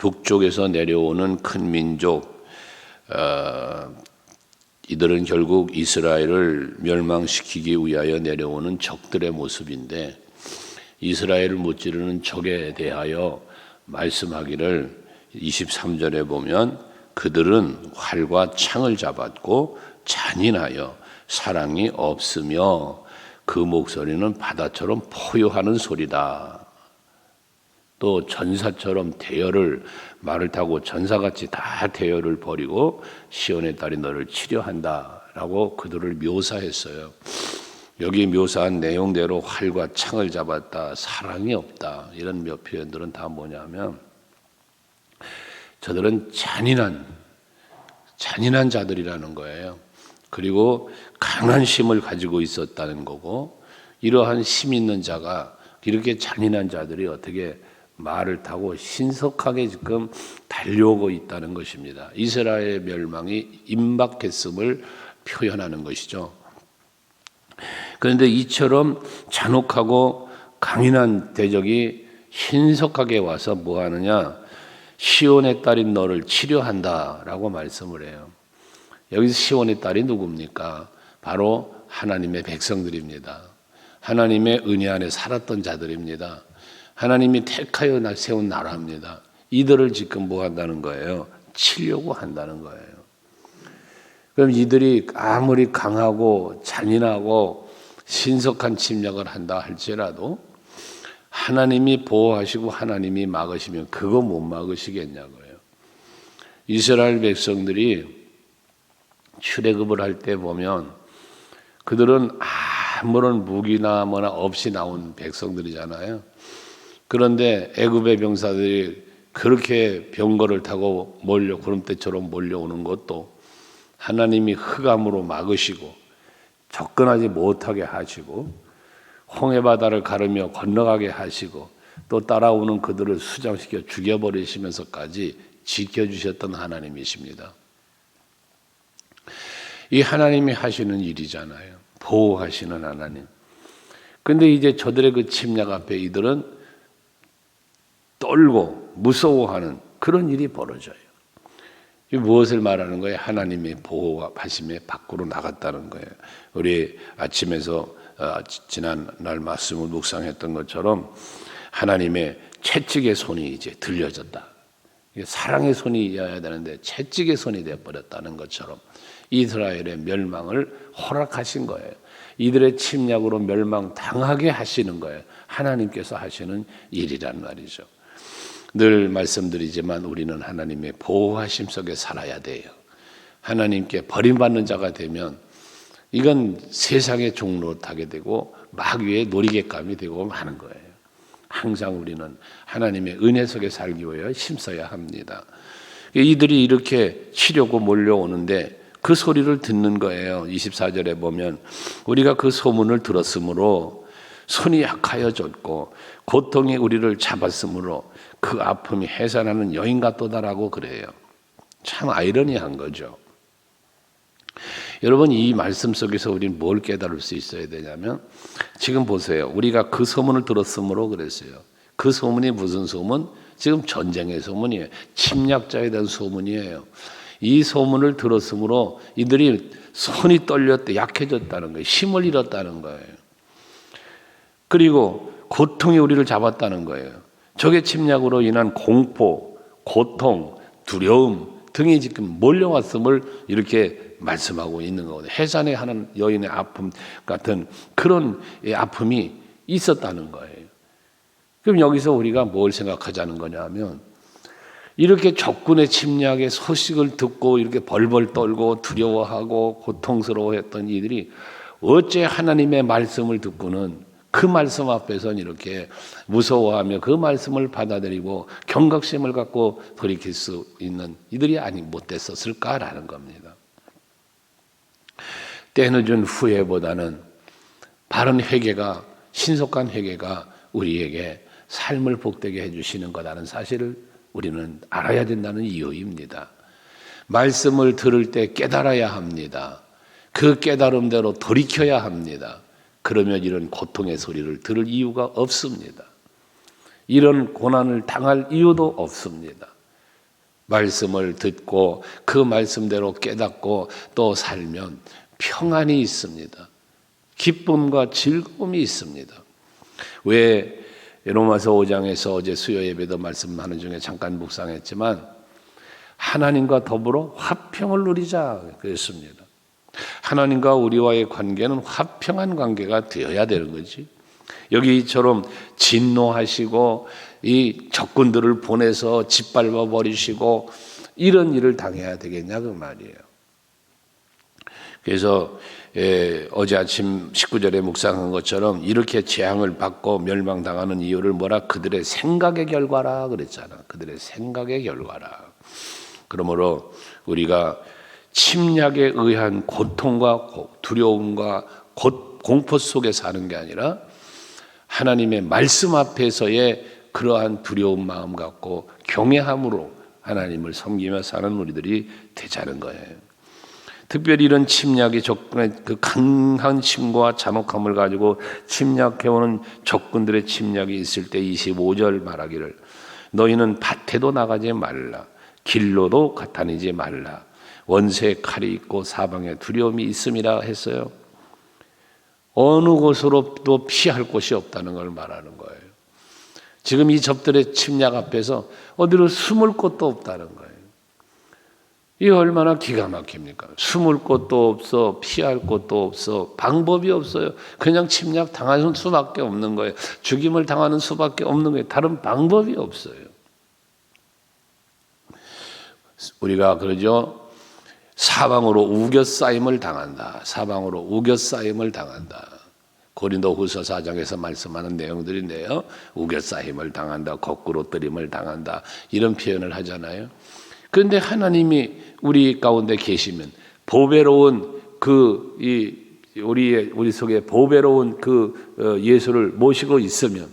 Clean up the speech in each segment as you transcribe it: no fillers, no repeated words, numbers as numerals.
북쪽에서 내려오는 큰 민족, 이들은 결국 이스라엘을 멸망시키기 위하여 내려오는 적들의 모습인데, 이스라엘을 무찌르는 적에 대하여 말씀하기를 23절에 보면 그들은 활과 창을 잡았고 잔인하여 사랑이 없으며 그 목소리는 바다처럼 포효하는 소리다. 또 전사처럼 대열을, 말을 타고 전사같이 다 대열을 벌이고 시온의 딸이 너를 치려한다라고 그들을 묘사했어요. 여기 묘사한 내용대로 활과 창을 잡았다, 사랑이 없다, 이런 몇 표현들은 다 뭐냐면 저들은 잔인한 자들이라는 거예요. 그리고 강한 힘을 가지고 있었다는 거고, 이러한 힘 있는 자가, 이렇게 잔인한 자들이 어떻게 말을 타고 신속하게 지금 달려오고 있다는 것입니다. 이스라엘의 멸망이 임박했음을 표현하는 것이죠. 그런데 이처럼 잔혹하고 강인한 대적이 신속하게 와서 뭐 하느냐? 시온의 딸인 너를 치려한다라고 말씀을 해요. 여기서 시온의 딸이 누굽니까? 바로 하나님의 백성들입니다. 하나님의 은혜 안에 살았던 자들입니다. 하나님이 택하여 세운 나라입니다. 이들을 지금 뭐 한다는 거예요? 치려고 한다는 거예요. 그럼 이들이 아무리 강하고 잔인하고 신속한 침략을 한다 할지라도 하나님이 보호하시고 하나님이 막으시면 그거 못 막으시겠냐고요. 이스라엘 백성들이 출애굽을 할 때 보면 그들은 아무런 무기나 뭐나 없이 나온 백성들이잖아요. 그런데 애굽의 병사들이 그렇게 병거를 타고 구름대처럼 몰려오는 것도 하나님이 흑암으로 막으시고 접근하지 못하게 하시고 홍해바다를 가르며 건너가게 하시고 또 따라오는 그들을 수장시켜 죽여버리시면서까지 지켜주셨던 하나님이십니다. 이 하나님이 하시는 일이잖아요. 보호하시는 하나님. 근데 이제 저들의 그 침략 앞에 이들은 떨고 무서워하는 그런 일이 벌어져요. 이 무엇을 말하는 거예요? 하나님의 보호하심에 밖으로 나갔다는 거예요. 우리 아침에서 지난 날 말씀을 묵상했던 것처럼 하나님의 채찍의 손이 이제 들려졌다. 사랑의 손이어야 되는데 채찍의 손이 되어버렸다는 것처럼 이스라엘의 멸망을 허락하신 거예요. 이들의 침략으로 멸망당하게 하시는 거예요. 하나님께서 하시는 일이란 말이죠. 늘 말씀드리지만 우리는 하나님의 보호하심 속에 살아야 돼요. 하나님께 버림받는 자가 되면 이건 세상의 종로 타게 되고 마귀의 놀이개감이 되고 하는 거예요. 항상 우리는 하나님의 은혜 속에 살기 위해 힘써야 합니다. 이들이 이렇게 치려고 몰려오는데 그 소리를 듣는 거예요. 24절에 보면 우리가 그 소문을 들었으므로 손이 약하여졌고 고통이 우리를 잡았으므로 그 아픔이 해산하는 여인 같도다라고 그래요. 참 아이러니한 거죠. 여러분, 이 말씀 속에서 우리는 뭘 깨달을 수 있어야 되냐면 지금 보세요. 우리가 그 소문을 들었으므로 그랬어요. 그 소문이 무슨 소문? 지금 전쟁의 소문이에요. 침략자에 대한 소문이에요. 이 소문을 들었으므로 이들이 손이 떨렸다, 약해졌다는 거예요. 힘을 잃었다는 거예요. 그리고 고통이 우리를 잡았다는 거예요. 적의 침략으로 인한 공포, 고통, 두려움 등이 지금 몰려왔음을 이렇게 말씀하고 있는 거거든요. 해산에 하는 여인의 아픔 같은 그런 아픔이 있었다는 거예요. 그럼 여기서 우리가 뭘 생각하자는 거냐 하면 이렇게 적군의 침략의 소식을 듣고 이렇게 벌벌 떨고 두려워하고 고통스러워했던 이들이 어째 하나님의 말씀을 듣고는 그 말씀 앞에서는 이렇게 무서워하며 그 말씀을 받아들이고 경각심을 갖고 돌이킬 수 있는 이들이 못됐었을까라는 겁니다. 때늦은 후회보다는 바른 회개가, 신속한 회개가 우리에게 삶을 복되게 해주시는 거라는 사실을 우리는 알아야 된다는 이유입니다. 말씀을 들을 때 깨달아야 합니다. 그 깨달음대로 돌이켜야 합니다. 그러면 이런 고통의 소리를 들을 이유가 없습니다. 이런 고난을 당할 이유도 없습니다. 말씀을 듣고 그 말씀대로 깨닫고 또 살면 평안이 있습니다. 기쁨과 즐거움이 있습니다. 왜 로마서 5장에서 어제 수요 예배도 말씀하는 중에 잠깐 묵상했지만 하나님과 더불어 화평을 누리자 그랬습니다. 하나님과 우리와의 관계는 화평한 관계가 되어야 되는 거지. 여기처럼 진노하시고 이 적군들을 보내서 짓밟아 버리시고 이런 일을 당해야 되겠냐 그 말이에요. 그래서 어제 아침 19절에 묵상한 것처럼 이렇게 재앙을 받고 멸망당하는 이유를 뭐라? 그들의 생각의 결과라 그랬잖아. 그들의 생각의 결과라. 그러므로 우리가 침략에 의한 고통과 두려움과 공포 속에 사는 게 아니라 하나님의 말씀 앞에서의 그러한 두려운 마음 갖고 경외함으로 하나님을 섬기며 사는 우리들이 되자는 거예요. 특별히 이런 침략이 적군의 그 강한 침과 잔혹함을 가지고 침략해오는 적군들의 침략이 있을 때 25절 말하기를 너희는 밭에도 나가지 말라 길로도 다니지 말라 원수의 칼이 있고 사방에 두려움이 있음이라 했어요. 어느 곳으로도 피할 곳이 없다는 걸 말하는 거예요. 지금 이 적들의 침략 앞에서 어디로 숨을 곳도 없다는 거예요. 이게 얼마나 기가 막힙니까? 숨을 곳도 없어, 피할 곳도 없어, 방법이 없어요. 그냥 침략 당하는 수밖에 없는 거예요. 죽임을 당하는 수밖에 없는 거예요. 다른 방법이 없어요. 우리가 그러죠. 사방으로 우겨싸임을 당한다. 사방으로 우겨싸임을 당한다. 고린도후서 4장에서 말씀하는 내용들인데요. 우겨싸임을 당한다. 거꾸로 뜨림을 당한다. 이런 표현을 하잖아요. 그런데 하나님이 우리 가운데 계시면 보배로운 우리 속에 보배로운 예수를 모시고 있으면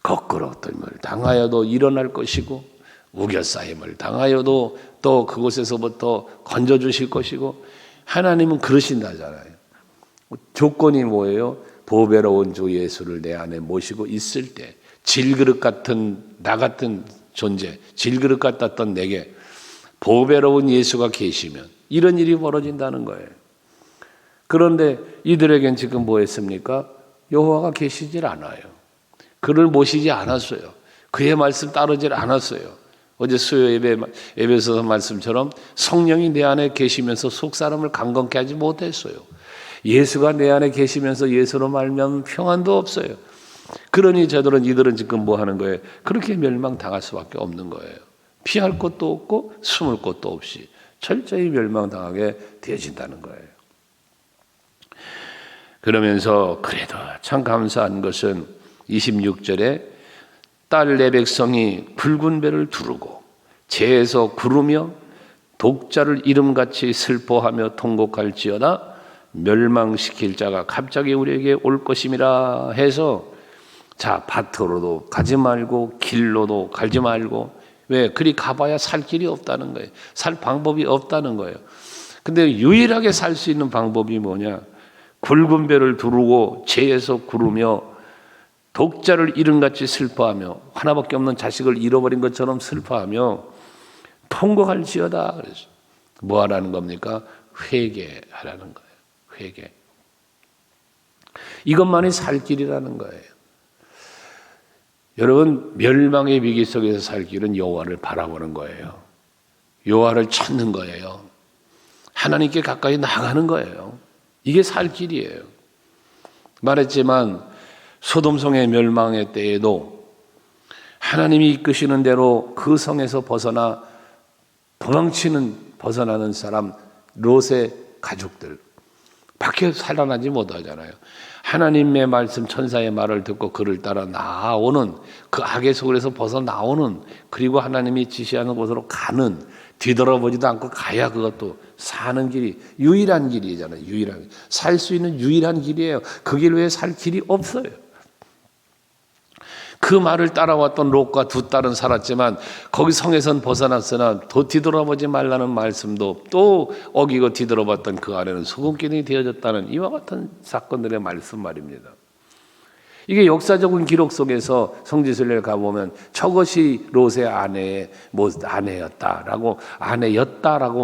거꾸로 뜸을 당하여도 일어날 것이고 우겨싸임을 당하여도 또 그곳에서부터 건져주실 것이고 하나님은 그러신다잖아요. 조건이 뭐예요? 보배로운 주 예수를 내 안에 모시고 있을 때 질그릇 같은 나 같은 존재, 질그릇 같았던 내게 보배로운 예수가 계시면 이런 일이 벌어진다는 거예요. 그런데 이들에겐 지금 뭐 했습니까? 여호와가 계시질 않아요. 그를 모시지 않았어요. 그의 말씀 따르질 않았어요. 어제 수요 예배에서 말씀처럼 성령이 내 안에 계시면서 속사람을 강건케 하지 못했어요. 예수가 내 안에 계시면서 예수로 말미암아 평안도 없어요. 그러니 이들은 지금 뭐 하는 거예요? 그렇게 멸망당할 수밖에 없는 거예요. 피할 곳도 없고 숨을 곳도 없이 철저히 멸망당하게 되어진다는 거예요. 그러면서 그래도 참 감사한 것은 26절에 딸 내 백성이 굵은 배를 두르고 재에서 구르며 독자를 이름같이 슬퍼하며 통곡할지어다 멸망시킬 자가 갑자기 우리에게 올 것임이라 해서 자 밭으로도 가지 말고 길로도 가지 말고 왜? 그리 가봐야 살 길이 없다는 거예요. 살 방법이 없다는 거예요. 근데 유일하게 살 수 있는 방법이 뭐냐? 굵은 배를 두르고 재에서 구르며 독자를 이름같이 슬퍼하며 하나밖에 없는 자식을 잃어버린 것처럼 슬퍼하며 통곡할지어다. 그래서 뭐 하라는 겁니까? 회개하라는 거예요. 회개. 이것만이 살 길이라는 거예요. 여러분 멸망의 위기 속에서 살 길은 여호와를 바라보는 거예요. 여호와를 찾는 거예요. 하나님께 가까이 나가는 거예요. 이게 살 길이에요. 말했지만 소돔성의 멸망의 때에도 하나님이 이끄시는 대로 그 성에서 벗어나는 사람 롯의 가족들 밖에 살아나지 못하잖아요. 하나님의 말씀 천사의 말을 듣고 그를 따라 나오는 그 악의 속에서 벗어나오는 그리고 하나님이 지시하는 곳으로 가는 뒤돌아보지도 않고 가야 그것도 사는 길이 유일한 길이잖아요. 유일한 살 수 있는 유일한 길이에요. 그 길 외에 살 길이 없어요. 그 말을 따라왔던 롯과 두 딸은 살았지만 거기 성에선 벗어났으나 더 뒤돌아보지 말라는 말씀도 또 어기고 뒤돌아봤던 그 안에는 소금기둥이 되어졌다는 이와 같은 사건들의 말씀 말입니다. 이게 역사적인 기록 속에서 성지순례를 가보면 저것이 롯의 아내였다라고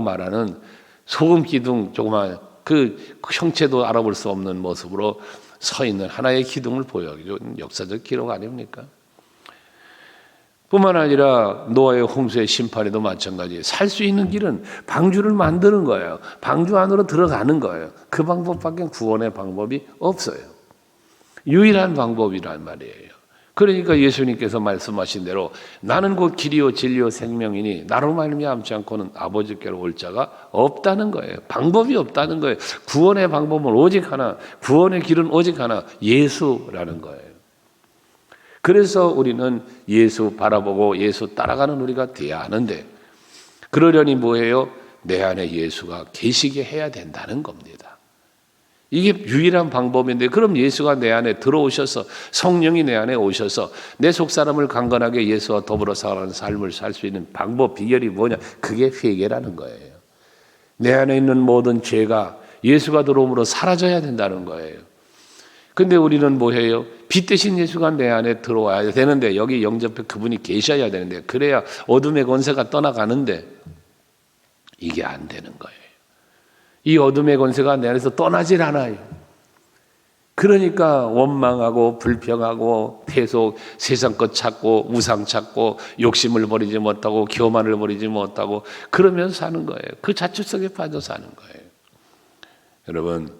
말하는 소금 기둥 조그만 그 형체도 알아볼 수 없는 모습으로 서 있는 하나의 기둥을 보여주는 역사적 기록 아닙니까? 뿐만 아니라 노아의 홍수의 심판에도 마찬가지. 살 수 있는 길은 방주를 만드는 거예요. 방주 안으로 들어가는 거예요. 그 방법밖에 구원의 방법이 없어요. 유일한 방법이란 말이에요. 그러니까 예수님께서 말씀하신 대로 나는 곧 길이요 진리요 생명이니 나로 말미암지 않고는 아버지께로 올 자가 없다는 거예요. 방법이 없다는 거예요. 구원의 방법은 오직 하나, 구원의 길은 오직 하나, 예수라는 거예요. 그래서 우리는 예수 바라보고 예수 따라가는 우리가 되어야 하는데, 그러려니 뭐예요? 내 안에 예수가 계시게 해야 된다는 겁니다. 이게 유일한 방법인데, 그럼 예수가 내 안에 들어오셔서, 성령이 내 안에 오셔서 내 속사람을 강건하게 예수와 더불어 살아가는 삶을 살 수 있는 방법, 비결이 뭐냐? 그게 회개라는 거예요. 내 안에 있는 모든 죄가 예수가 들어옴으로 사라져야 된다는 거예요. 근데 우리는 뭐해요? 빛 대신 예수가 내 안에 들어와야 되는데, 여기 영접해 그분이 계셔야 되는데, 그래야 어둠의 권세가 떠나가는데 이게 안 되는 거예요. 이 어둠의 권세가 내 안에서 떠나질 않아요. 그러니까 원망하고 불평하고 계속 세상 것 찾고 우상 찾고 욕심을 버리지 못하고 교만을 버리지 못하고 그러면서 사는 거예요. 그 자축성에 빠져 사는 거예요. 여러분,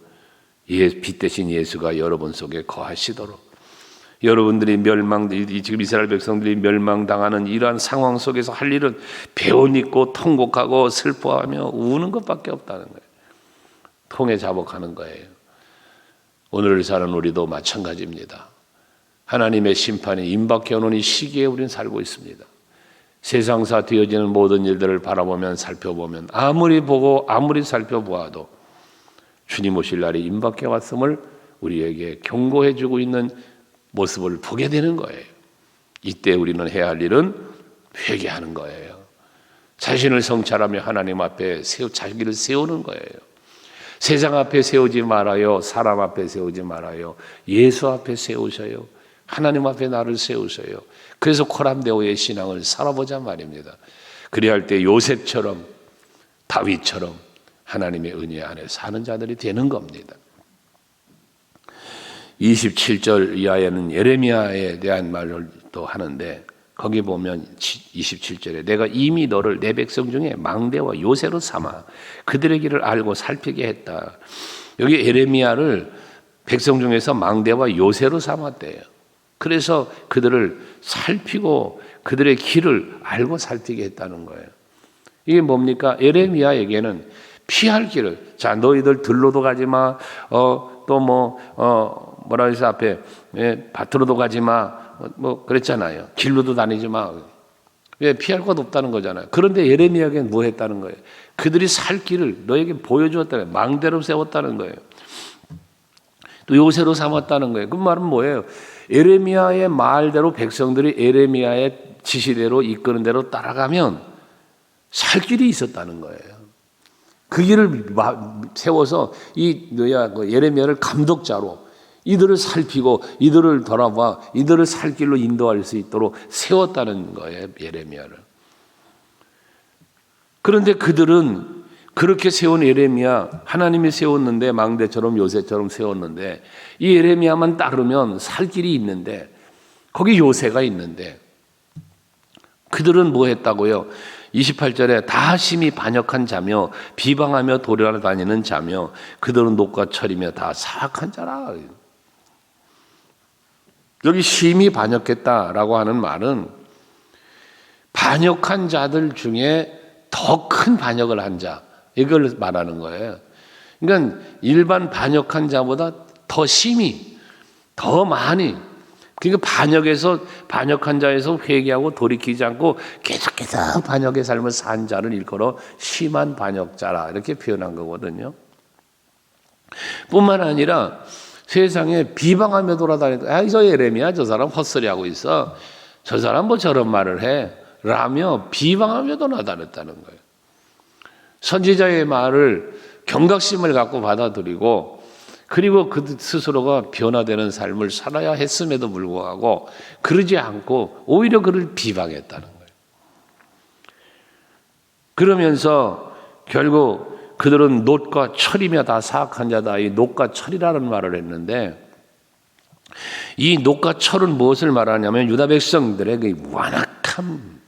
빛 대신 예수가 여러분 속에 거하시도록, 여러분들이 지금 이스라엘 백성들이 멸망당하는 이러한 상황 속에서 할 일은 배옷 입고 통곡하고 슬퍼하며 우는 것밖에 없다는 거예요. 통에 자복하는 거예요. 오늘을 사는 우리도 마찬가지입니다. 하나님의 심판이 임박해 오는 이 시기에 우리는 살고 있습니다. 세상사 되어지는 모든 일들을 바라보면 살펴보면 아무리 보고 아무리 살펴보아도 주님 오실 날이 임박해 왔음을 우리에게 경고해 주고 있는 모습을 보게 되는 거예요. 이때 우리는 해야 할 일은 회개하는 거예요. 자신을 성찰하며 하나님 앞에 자기를 세우는 거예요. 세상 앞에 세우지 말아요. 사람 앞에 세우지 말아요. 예수 앞에 세우셔요. 하나님 앞에 나를 세우셔요. 그래서 코람데오의 신앙을 살아보자 말입니다. 그래야 할 때 요셉처럼 다윗처럼 하나님의 은혜 안에 사는 자들이 되는 겁니다. 27절 이하에는 예레미야에 대한 말을 또 하는데, 거기 보면 27절에 내가 이미 너를 내 백성 중에 망대와 요새로 삼아 그들의 길을 알고 살피게 했다. 여기 예레미야를 백성 중에서 망대와 요새로 삼았대요. 그래서 그들을 살피고 그들의 길을 알고 살피게 했다는 거예요. 이게 뭡니까? 예레미야에게는 피할 길을, 자 너희들 들로도 가지 마, 뭐라 해서 앞에 밭으로도 가지 마, 뭐 그랬잖아요. 길로도 다니지 마. 왜? 피할 것 없다는 거잖아요. 그런데 예레미야에게는 뭐 했다는 거예요? 그들이 살 길을 너에게 보여주었다는 거예요. 망대로 세웠다는 거예요. 또 요새로 삼았다는 거예요. 그 말은 뭐예요? 예레미야의 말대로 백성들이 예레미야의 지시대로 이끄는 대로 따라가면 살 길이 있었다는 거예요. 그 길을 세워서 예레미야를 감독자로 이들을 살피고 이들을 돌아봐 이들을 살 길로 인도할 수 있도록 세웠다는 거예요, 예레미야를. 그런데 그들은 그렇게 세운 예레미야, 하나님이 세웠는데 망대처럼 요새처럼 세웠는데 이 예레미야만 따르면 살 길이 있는데 거기 요새가 있는데 그들은 뭐 했다고요? 28절에 다 심히 반역한 자며 비방하며 돌아다니는 자며 그들은 녹과 철이며 다 사악한 자라. 여기 심히 반역했다라고 하는 말은 반역한 자들 중에 더 큰 반역을 한 자, 이걸 말하는 거예요. 그러니까 일반 반역한 자보다 더 심히, 더 많이, 그러니까 반역한 자에서 회개하고 돌이키지 않고 계속해서 반역의 삶을 산 자를 일컬어 심한 반역자라 이렇게 표현한 거거든요. 뿐만 아니라 세상에 비방하며 돌아다니는, 저 예레미야 저 사람 헛소리하고 있어, 저 사람 뭐 저런 말을 해 라며 비방하며 돌아다녔다는 거예요. 선지자의 말을 경각심을 갖고 받아들이고 그리고 그 스스로가 변화되는 삶을 살아야 했음에도 불구하고 그러지 않고 오히려 그를 비방했다는 거예요. 그러면서 결국 그들은 놋과 철이며 다 사악한 자다. 이 놋과 철이라는 말을 했는데, 이 놋과 철은 무엇을 말하냐면 유다 백성들의 그 완악함.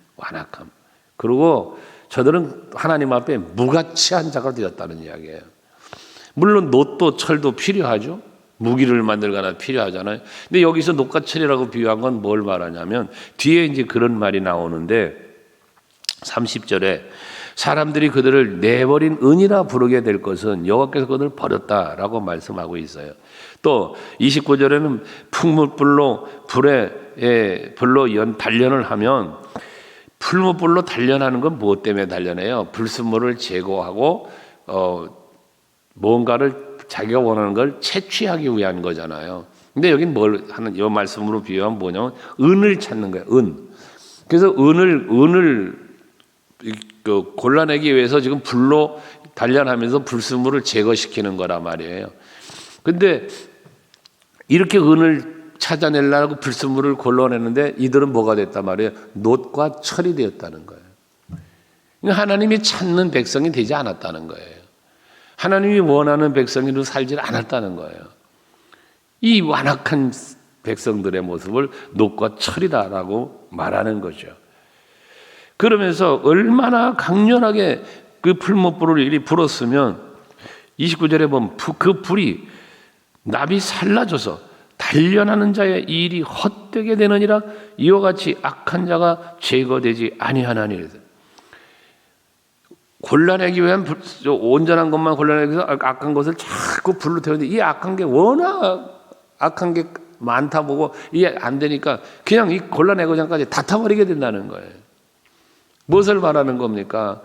그리고 저들은 하나님 앞에 무가치한 자가 되었다는 이야기예요. 물론 놋도 철도 필요하죠. 무기를 만들거나 필요하잖아요. 근데 여기서 놋과 철이라고 비유한 건 뭘 말하냐면, 뒤에 이제 그런 말이 나오는데 30절에 사람들이 그들을 내버린 은이라 부르게 될 것은 여호와께서 그들을 버렸다라고 말씀하고 있어요. 또 29절에는 풀무불로 불로 단련을 하면, 풀무불로 단련하는 건 무엇 때문에 단련해요? 불순물을 제거하고 뭔가를 자기가 원하는 걸 채취하기 위한 거잖아요. 근데 여긴 뭘 하는, 이 말씀으로 비유하면 뭐냐면 은을 찾는 거예요. 은. 그래서 은을 골라내기 위해서 지금 불로 단련하면서 불순물을 제거시키는 거란 말이에요. 근데 이렇게 은을 찾아내려고 불순물을 골라내는데 이들은 뭐가 됐단 말이에요? 놋과 철이 되었다는 거예요. 하나님이 찾는 백성이 되지 않았다는 거예요. 하나님이 원하는 백성으로 살지 않았다는 거예요. 이 완악한 백성들의 모습을 놋과 철이다라고 말하는 거죠. 그러면서 얼마나 강렬하게 그 풀무불을 이리 불었으면 29절에 보면 그 불이 납이 살라져서 단련하는 자의 일이 헛되게 되느니라. 이와 같이 악한 자가 제거되지 아니하나니. 골라내기 위한 온전한 것만 골라내기 위해서 악한 것을 자꾸 불로 태우는데, 이 악한 게 워낙 악한 게 많다 보고 이게 안 되니까 그냥 이 골라내고자까지 다 타버리게 된다는 거예요. 무엇을 말하는 겁니까?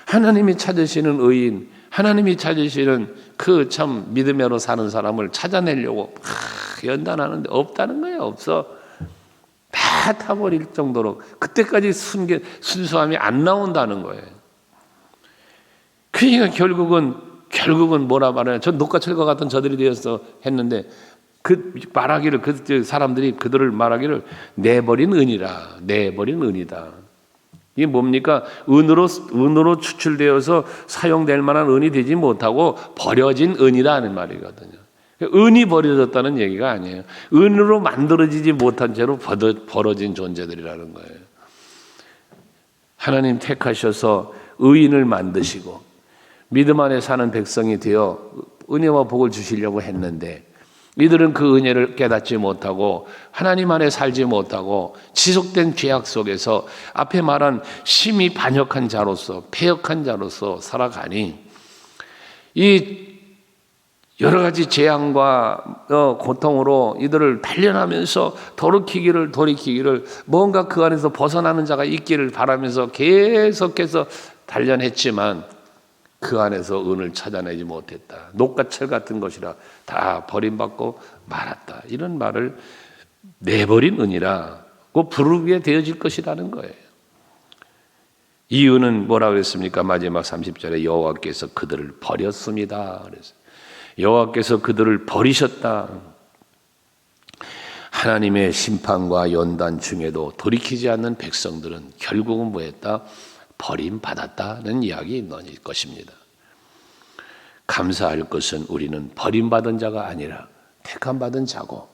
하나님이 찾으시는 의인, 하나님이 찾으시는 그 참 믿음으로 사는 사람을 찾아내려고 연단하는데 없다는 거예요. 없어. 다 타버릴 정도로 그때까지 순수함이 안 나온다는 거예요. 그러니까 결국은 뭐라 말하냐? 전 녹과철과 같은 저들이 되었어 했는데, 그 말하기를, 그 사람들이 그들을 말하기를 내버린 은이라, 내버린 은이다. 이게 뭡니까? 은으로 추출되어서 사용될 만한 은이 되지 못하고 버려진 은이라는 말이거든요. 은이 버려졌다는 얘기가 아니에요. 은으로 만들어지지 못한 채로 벌어진 존재들이라는 거예요. 하나님 택하셔서 의인을 만드시고 믿음 안에 사는 백성이 되어 은혜와 복을 주시려고 했는데, 이들은 그 은혜를 깨닫지 못하고 하나님 안에 살지 못하고 지속된 죄악 속에서 앞에 말한 심히 반역한 자로서, 패역한 자로서 살아가니, 이 여러 가지 재앙과 고통으로 이들을 단련하면서 돌이키기를 뭔가 그 안에서 벗어나는 자가 있기를 바라면서 계속해서 단련했지만 그 안에서 은을 찾아내지 못했다. 놋과 철 같은 것이라 다 버림받고 말았다. 이런 말을 내버린 은이라고 부르게 되어질 것이라는 거예요. 이 은은 뭐라고 그랬습니까? 마지막 30절에 여호와께서 그들을 버렸습니다. 그래서 여호와께서 그들을 버리셨다. 하나님의 심판과 연단 중에도 돌이키지 않는 백성들은 결국은 뭐했다? 버림받았다는 이야기일 것입니다. 감사할 것은 우리는 버림받은 자가 아니라 택함받은 자고,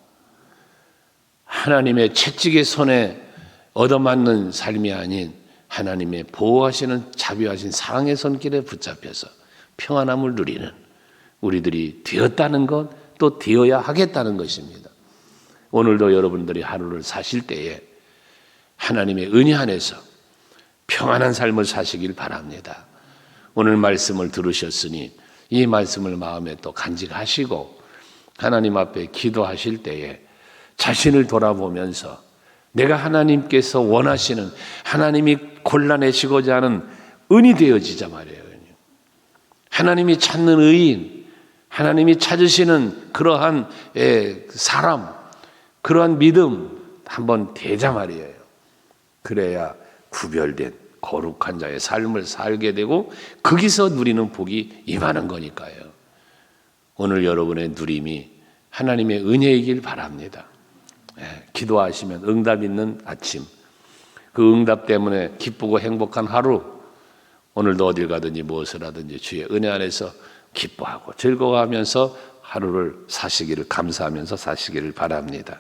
하나님의 채찍의 손에 얻어맞는 삶이 아닌 하나님의 보호하시는 자비하신 사랑의 손길에 붙잡혀서 평안함을 누리는 우리들이 되었다는 것, 또 되어야 하겠다는 것입니다. 오늘도 여러분들이 하루를 사실 때에 하나님의 은혜 안에서 평안한 삶을 사시길 바랍니다. 오늘 말씀을 들으셨으니 이 말씀을 마음에 또 간직하시고 하나님 앞에 기도하실 때에 자신을 돌아보면서 내가 하나님께서 원하시는, 하나님이 골라내시고자 하는 은이 되어지자 말이에요. 하나님이 찾는 의인, 하나님이 찾으시는 그러한 사람, 그러한 믿음 한번 되자 말이에요. 그래야 구별된 거룩한 자의 삶을 살게 되고 거기서 누리는 복이 임하는 거니까요. 오늘 여러분의 누림이 하나님의 은혜이길 바랍니다. 기도하시면 응답 있는 아침, 그 응답 때문에 기쁘고 행복한 하루, 오늘도 어딜 가든지 무엇을 하든지 주의 은혜 안에서 기뻐하고 즐거워하면서 하루를 사시기를, 감사하면서 사시기를 바랍니다.